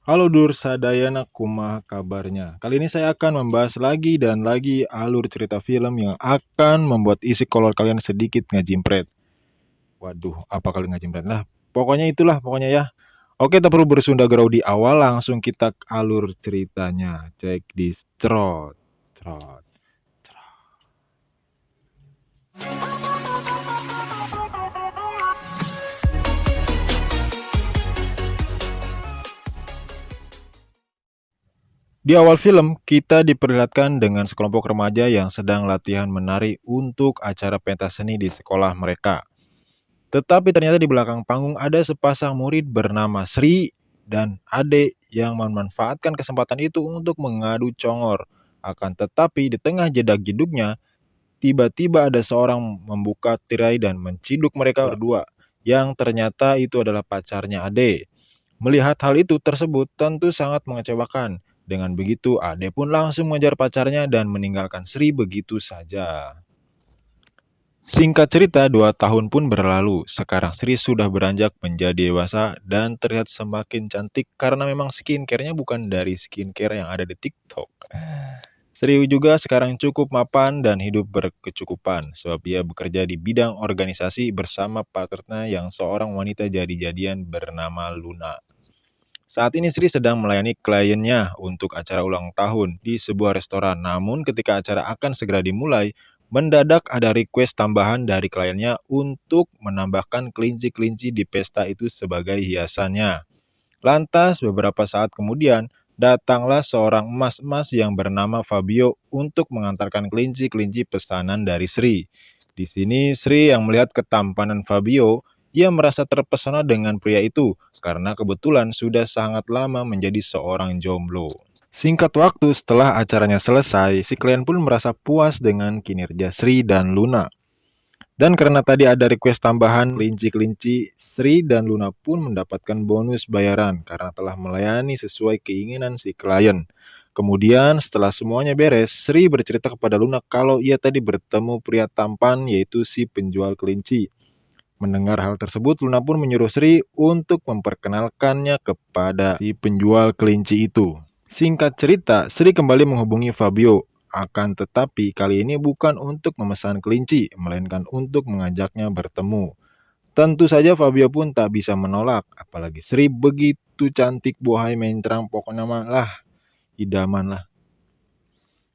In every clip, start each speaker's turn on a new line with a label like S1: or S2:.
S1: Halo Dur Sadayana, kumaha kabarnya? Kali ini saya akan membahas lagi dan lagi alur cerita film yang akan membuat isi kolor kalian sedikit ngajimpret. Waduh, apa kali ngajimpret? Lah, pokoknya itulah pokoknya ya. Oke, tak perlu bersunda gerau di awal, langsung kita ke alur ceritanya. Cek di cerot. Cerot. Di awal film, kita diperlihatkan dengan sekelompok remaja yang sedang latihan menari untuk acara pentas seni di sekolah mereka. Tetapi ternyata di belakang panggung ada sepasang murid bernama Sri dan Ade yang memanfaatkan kesempatan itu untuk mengadu congor. Akan tetapi di tengah jedak-jeduknya, tiba-tiba ada seorang membuka tirai dan menciduk mereka berdua, yang ternyata itu adalah pacarnya Ade. Melihat hal itu tersebut tentu sangat mengecewakan. Dengan begitu, Ade pun langsung mengejar pacarnya dan meninggalkan Sri begitu saja. Singkat cerita, 2 tahun pun berlalu. Sekarang Sri sudah beranjak menjadi dewasa dan terlihat semakin cantik karena memang skincare-nya bukan dari skincare yang ada di TikTok. Sri juga sekarang cukup mapan dan hidup berkecukupan sebab ia bekerja di bidang organisasi bersama partnernya yang seorang wanita jadi-jadian bernama Luna. Saat ini Sri sedang melayani kliennya untuk acara ulang tahun di sebuah restoran. Namun ketika acara akan segera dimulai, mendadak ada request tambahan dari kliennya untuk menambahkan kelinci-kelinci di pesta itu sebagai hiasannya. Lantas beberapa saat kemudian, datanglah seorang emas-emas yang bernama Fabio untuk mengantarkan kelinci-kelinci pesanan dari Sri. Di sini Sri yang melihat ketampanan Fabio, ia merasa terpesona dengan pria itu karena kebetulan sudah sangat lama menjadi seorang jomblo. Singkat waktu setelah acaranya selesai, si klien pun merasa puas dengan kinerja Sri dan Luna. Dan karena tadi ada request tambahan kelinci-kelinci, Sri dan Luna pun mendapatkan bonus bayaran karena telah melayani sesuai keinginan si klien. Kemudian setelah semuanya beres, Sri bercerita kepada Luna kalau ia tadi bertemu pria tampan yaitu si penjual kelinci. Mendengar hal tersebut, Luna pun menyuruh Sri untuk memperkenalkannya kepada si penjual kelinci itu. Singkat cerita, Sri kembali menghubungi Fabio. Akan tetapi kali ini bukan untuk memesan kelinci, melainkan untuk mengajaknya bertemu. Tentu saja Fabio pun tak bisa menolak, apalagi Sri begitu cantik, buahai mencrang, pokoknya malah idaman lah.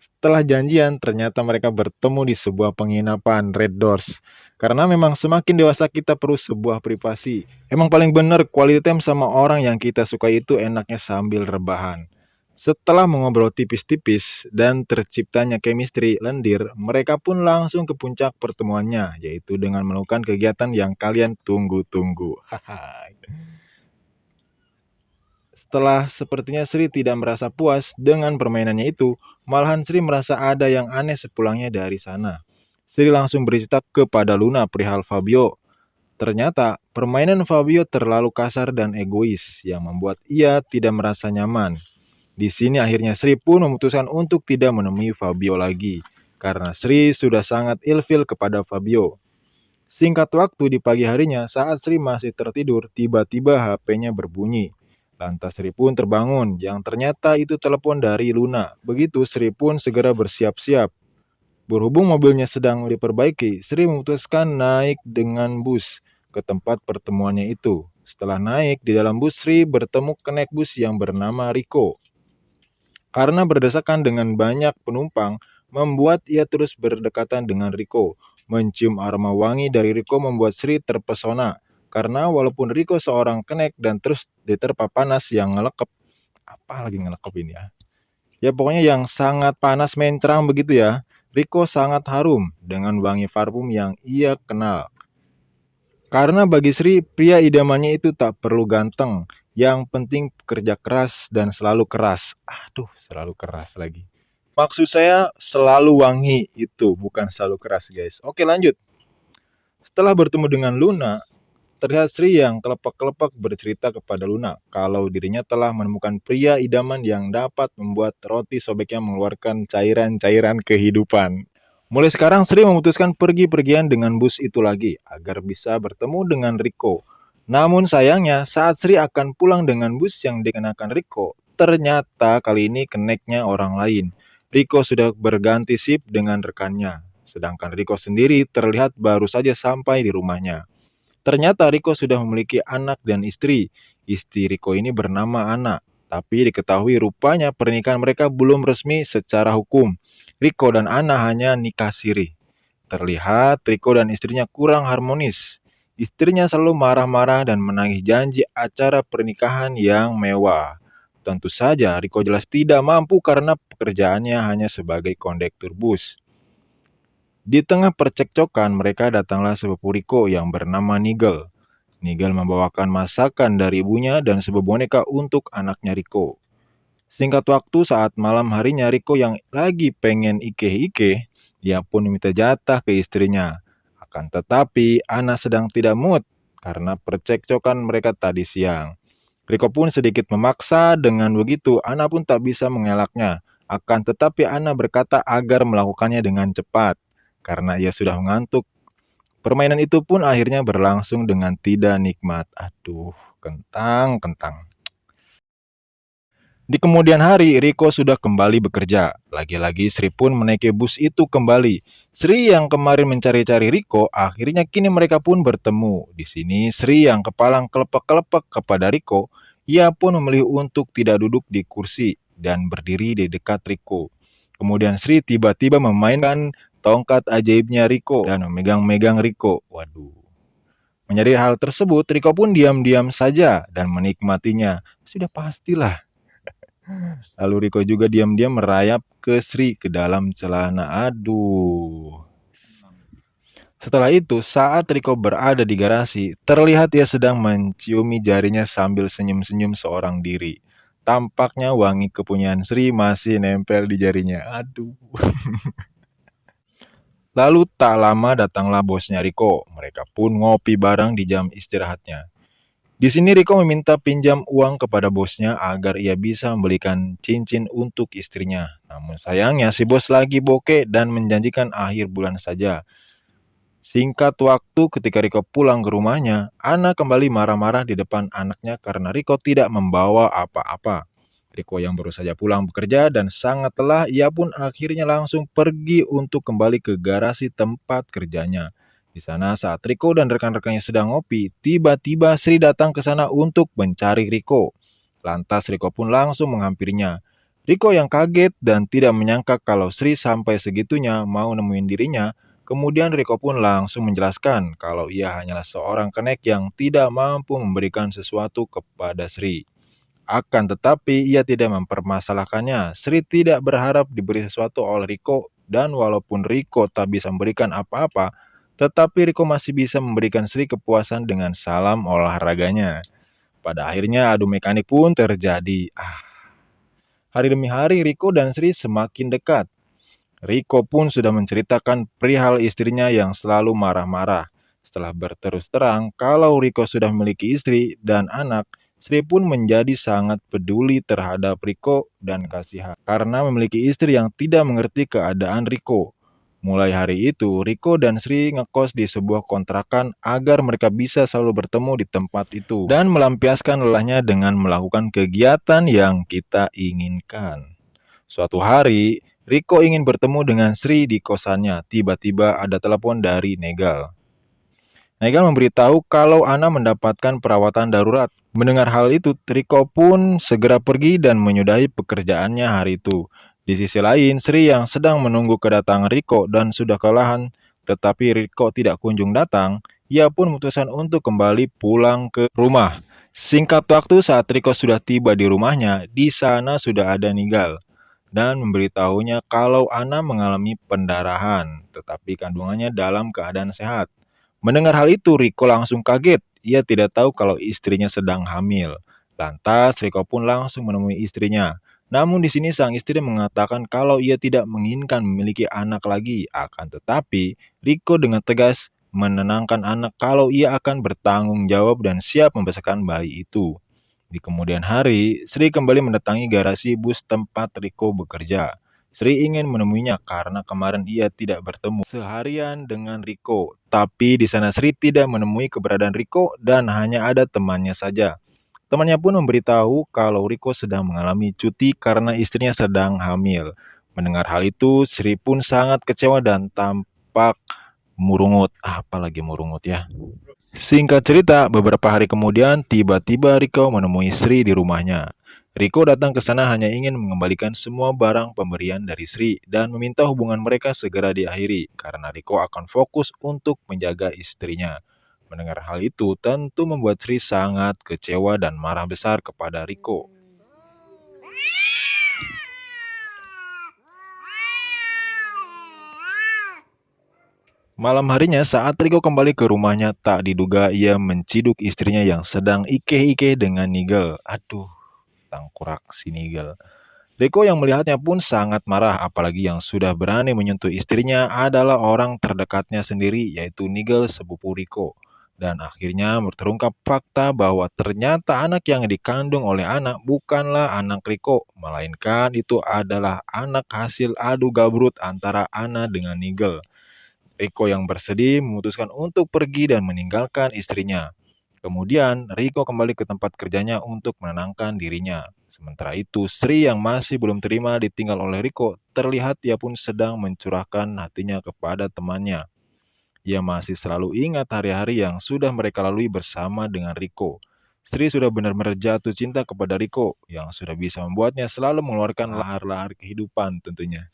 S1: Setelah janjian, ternyata mereka bertemu di sebuah penginapan Red Doors. Karena memang semakin dewasa kita perlu sebuah privasi. Emang paling bener quality time sama orang yang kita suka itu enaknya sambil rebahan. Setelah mengobrol tipis-tipis dan terciptanya chemistry lendir, mereka pun langsung ke puncak pertemuannya, yaitu dengan melakukan kegiatan yang kalian tunggu-tunggu. Haha. Setelah sepertinya Sri tidak merasa puas dengan permainannya itu, malahan Sri merasa ada yang aneh sepulangnya dari sana. Sri langsung bercerita kepada Luna perihal Fabio. Ternyata permainan Fabio terlalu kasar dan egois yang membuat ia tidak merasa nyaman. Di sini akhirnya Sri pun memutuskan untuk tidak menemui Fabio lagi karena Sri sudah sangat ilfil kepada Fabio. Singkat waktu di pagi harinya, saat Sri masih tertidur, tiba-tiba HP-nya berbunyi. Lantas Sri pun terbangun, yang ternyata itu telepon dari Luna. Begitu Sri pun segera bersiap-siap. Berhubung mobilnya sedang diperbaiki, Sri memutuskan naik dengan bus ke tempat pertemuannya itu. Setelah naik, di dalam bus Sri bertemu kenek bus yang bernama Riko. Karena berdesakan dengan banyak penumpang, membuat ia terus berdekatan dengan Riko. Mencium aroma wangi dari Riko membuat Sri terpesona. Karena walaupun Riko seorang kenek dan terus diterpa panas yang ngelekep. Apa lagi ngelekep ini ya? Ya pokoknya yang sangat panas mencrang begitu ya. Riko sangat harum dengan wangi parfum yang ia kenal. Karena bagi Sri, pria idamannya itu tak perlu ganteng. Yang penting kerja keras dan selalu keras. Aduh, selalu keras lagi. Maksud saya selalu wangi itu, bukan selalu keras, guys. Oke, lanjut. Setelah bertemu dengan Luna, terlihat Sri yang kelepek-kelepek bercerita kepada Luna kalau dirinya telah menemukan pria idaman yang dapat membuat roti sobeknya mengeluarkan cairan-cairan kehidupan. Mulai sekarang Sri memutuskan pergi-pergian dengan bus itu lagi agar bisa bertemu dengan Riko. Namun sayangnya, saat Sri akan pulang dengan bus yang dikenakan Riko, ternyata kali ini keneknya orang lain. Riko sudah berganti sip dengan rekannya, sedangkan Riko sendiri terlihat baru saja sampai di rumahnya. Ternyata Riko sudah memiliki anak dan istri. Istri Riko ini bernama Ana, tapi diketahui rupanya pernikahan mereka belum resmi secara hukum. Riko dan Ana hanya nikah siri. Terlihat Riko dan istrinya kurang harmonis. Istrinya selalu marah-marah dan menagih janji acara pernikahan yang mewah. Tentu saja Riko jelas tidak mampu karena pekerjaannya hanya sebagai kondektur bus. Di tengah percekcokan, mereka datanglah sepupu Riko yang bernama Nigel. Nigel membawakan masakan dari ibunya dan sebuah boneka untuk anaknya Riko. Singkat waktu saat malam harinya Riko yang lagi pengen ike-ike, dia pun meminta jatah ke istrinya. Akan tetapi Ana sedang tidak mood karena percekcokan mereka tadi siang. Riko pun sedikit memaksa, dengan begitu Ana pun tak bisa mengelaknya. Akan tetapi Ana berkata agar melakukannya dengan cepat karena ia sudah mengantuk. Permainan itu pun akhirnya berlangsung dengan tidak nikmat. Aduh, kentang. Di kemudian hari, Riko sudah kembali bekerja. Lagi-lagi Sri pun menaiki bus itu kembali. Sri yang kemarin mencari-cari Riko, akhirnya kini mereka pun bertemu. Di sini Sri yang kepalang kelepek-kelepek kepada Riko, ia pun memilih untuk tidak duduk di kursi dan berdiri di dekat Riko. Kemudian Sri tiba-tiba memainkan tongkat ajaibnya Riko dan memegang-megang Riko. Waduh. Menyadari hal tersebut, Riko pun diam-diam saja dan menikmatinya. Sudah pastilah. Lalu Riko juga diam-diam merayap ke Sri ke dalam celana. Aduh. Setelah itu, saat Riko berada di garasi, terlihat ia sedang menciumi jarinya sambil senyum-senyum seorang diri. Tampaknya wangi kepunyaan Sri masih nempel di jarinya. Aduh. Lalu tak lama datanglah bosnya Riko. Mereka pun ngopi bareng di jam istirahatnya. Di sini Riko meminta pinjam uang kepada bosnya agar ia bisa membelikan cincin untuk istrinya. Namun sayangnya si bos lagi bokeh dan menjanjikan akhir bulan saja. Singkat waktu ketika Riko pulang ke rumahnya, Ana kembali marah-marah di depan anaknya karena Riko tidak membawa apa-apa. Riko yang baru saja pulang bekerja dan sangat lelah, ia pun akhirnya langsung pergi untuk kembali ke garasi tempat kerjanya. Di sana saat Riko dan rekan-rekannya sedang ngopi, tiba-tiba Sri datang ke sana untuk mencari Riko. Lantas Riko pun langsung menghampirinya. Riko yang kaget dan tidak menyangka kalau Sri sampai segitunya mau nemuin dirinya. Kemudian Riko pun langsung menjelaskan kalau ia hanyalah seorang kenek yang tidak mampu memberikan sesuatu kepada Sri. Akan tetapi ia tidak mempermasalahkannya. Sri tidak berharap diberi sesuatu oleh Riko dan walaupun Riko tak bisa memberikan apa-apa, tetapi Riko masih bisa memberikan Sri kepuasan dengan salam olahraganya. Pada akhirnya adu mekanik pun terjadi. Hari demi hari Riko dan Sri semakin dekat. Riko pun sudah menceritakan perihal istrinya yang selalu marah-marah. Setelah berterus terang kalau Riko sudah memiliki istri dan anak, Sri pun menjadi sangat peduli terhadap Riko dan kasihan karena memiliki istri yang tidak mengerti keadaan Riko. Mulai hari itu, Riko dan Sri ngekos di sebuah kontrakan agar mereka bisa selalu bertemu di tempat itu dan melampiaskan lelahnya dengan melakukan kegiatan yang kita inginkan. Suatu hari, Riko ingin bertemu dengan Sri di kosannya. Tiba-tiba ada telepon dari Negal. Negal memberitahu kalau Ana mendapatkan perawatan darurat. Mendengar hal itu, Riko pun segera pergi dan menyudahi pekerjaannya hari itu. Di sisi lain, Sri yang sedang menunggu kedatangan Riko dan sudah kelelahan, tetapi Riko tidak kunjung datang, ia pun memutuskan untuk kembali pulang ke rumah. Singkat waktu saat Riko sudah tiba di rumahnya, di sana sudah ada Nigal dan memberitahunya kalau Ana mengalami pendarahan, tetapi kandungannya dalam keadaan sehat. Mendengar hal itu, Riko langsung kaget. Ia tidak tahu kalau istrinya sedang hamil. Lantas, Riko pun langsung menemui istrinya. Namun di sini sang istri mengatakan kalau ia tidak menginginkan memiliki anak lagi. Akan tetapi, Riko dengan tegas menenangkan anak kalau ia akan bertanggung jawab dan siap membesarkan bayi itu. Di kemudian hari, Sri kembali mendatangi garasi bus tempat Riko bekerja. Sri ingin menemuinya karena kemarin ia tidak bertemu seharian dengan Riko. Tapi di sana Sri tidak menemui keberadaan Riko dan hanya ada temannya saja. Temannya pun memberitahu kalau Riko sedang mengalami cuti karena istrinya sedang hamil. Mendengar hal itu, Sri pun sangat kecewa dan tampak murungut. Apalagi murungut ya. Singkat cerita, beberapa hari kemudian tiba-tiba Riko menemui Sri di rumahnya. Riko datang ke sana hanya ingin mengembalikan semua barang pemberian dari Sri dan meminta hubungan mereka segera diakhiri karena Riko akan fokus untuk menjaga istrinya. Mendengar hal itu tentu membuat Sri sangat kecewa dan marah besar kepada Riko. Malam harinya saat Riko kembali ke rumahnya, tak diduga ia menciduk istrinya yang sedang ike-ike dengan Nigel. Aduh, tangkurak si Nigel. Riko yang melihatnya pun sangat marah, apalagi yang sudah berani menyentuh istrinya adalah orang terdekatnya sendiri, yaitu Nigel sepupu Riko. Dan akhirnya terungkap fakta bahwa ternyata anak yang dikandung oleh anak bukanlah anak Riko, melainkan itu adalah anak hasil adu gabrut antara Ana dengan Nigel. Riko yang bersedih memutuskan untuk pergi dan meninggalkan istrinya. Kemudian, Riko kembali ke tempat kerjanya untuk menenangkan dirinya. Sementara itu, Sri yang masih belum terima ditinggal oleh Riko, terlihat ia pun sedang mencurahkan hatinya kepada temannya. Ia masih selalu ingat hari-hari yang sudah mereka lalui bersama dengan Riko. Sri sudah benar-benar jatuh cinta kepada Riko, yang sudah bisa membuatnya selalu mengeluarkan lahar-lahar kehidupan tentunya.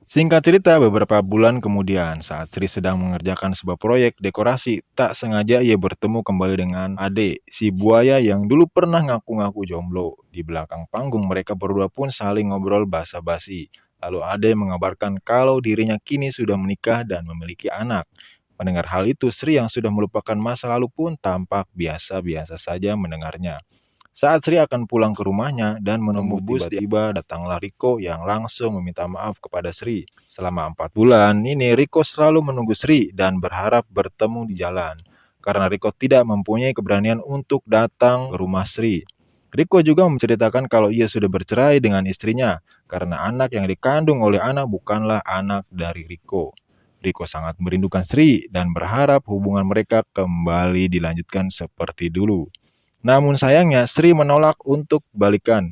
S1: Singkat cerita, beberapa bulan kemudian, saat Sri sedang mengerjakan sebuah proyek dekorasi, tak sengaja ia bertemu kembali dengan Ade, si buaya yang dulu pernah ngaku-ngaku jomblo. Di belakang panggung, mereka berdua pun saling ngobrol basa-basi. Lalu Ade mengabarkan kalau dirinya kini sudah menikah dan memiliki anak. Mendengar hal itu, Sri yang sudah melupakan masa lalu pun tampak biasa-biasa saja mendengarnya. Saat Sri akan pulang ke rumahnya dan menunggu bus, tiba-tiba datanglah Riko yang langsung meminta maaf kepada Sri. Selama 4 bulan ini Riko selalu menunggu Sri dan berharap bertemu di jalan. Karena Riko tidak mempunyai keberanian untuk datang ke rumah Sri. Riko juga menceritakan kalau ia sudah bercerai dengan istrinya karena anak yang dikandung oleh anak bukanlah anak dari Riko. Riko sangat merindukan Sri dan berharap hubungan mereka kembali dilanjutkan seperti dulu. Namun sayangnya Sri menolak untuk balikan.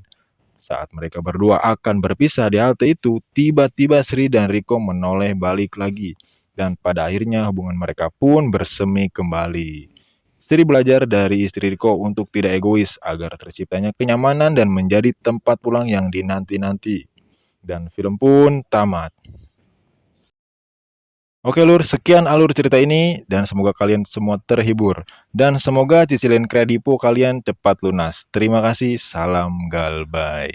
S1: Saat mereka berdua akan berpisah di halte itu, tiba-tiba Sri dan Riko menoleh balik lagi. Dan pada akhirnya hubungan mereka pun bersemi kembali. Sri belajar dari istri Riko untuk tidak egois agar terciptanya kenyamanan dan menjadi tempat pulang yang dinanti-nanti. Dan film pun tamat. Oke Lur, sekian alur cerita ini dan semoga kalian semua terhibur. Dan semoga cicilan kredipo kalian cepat lunas. Terima kasih, salam galbay.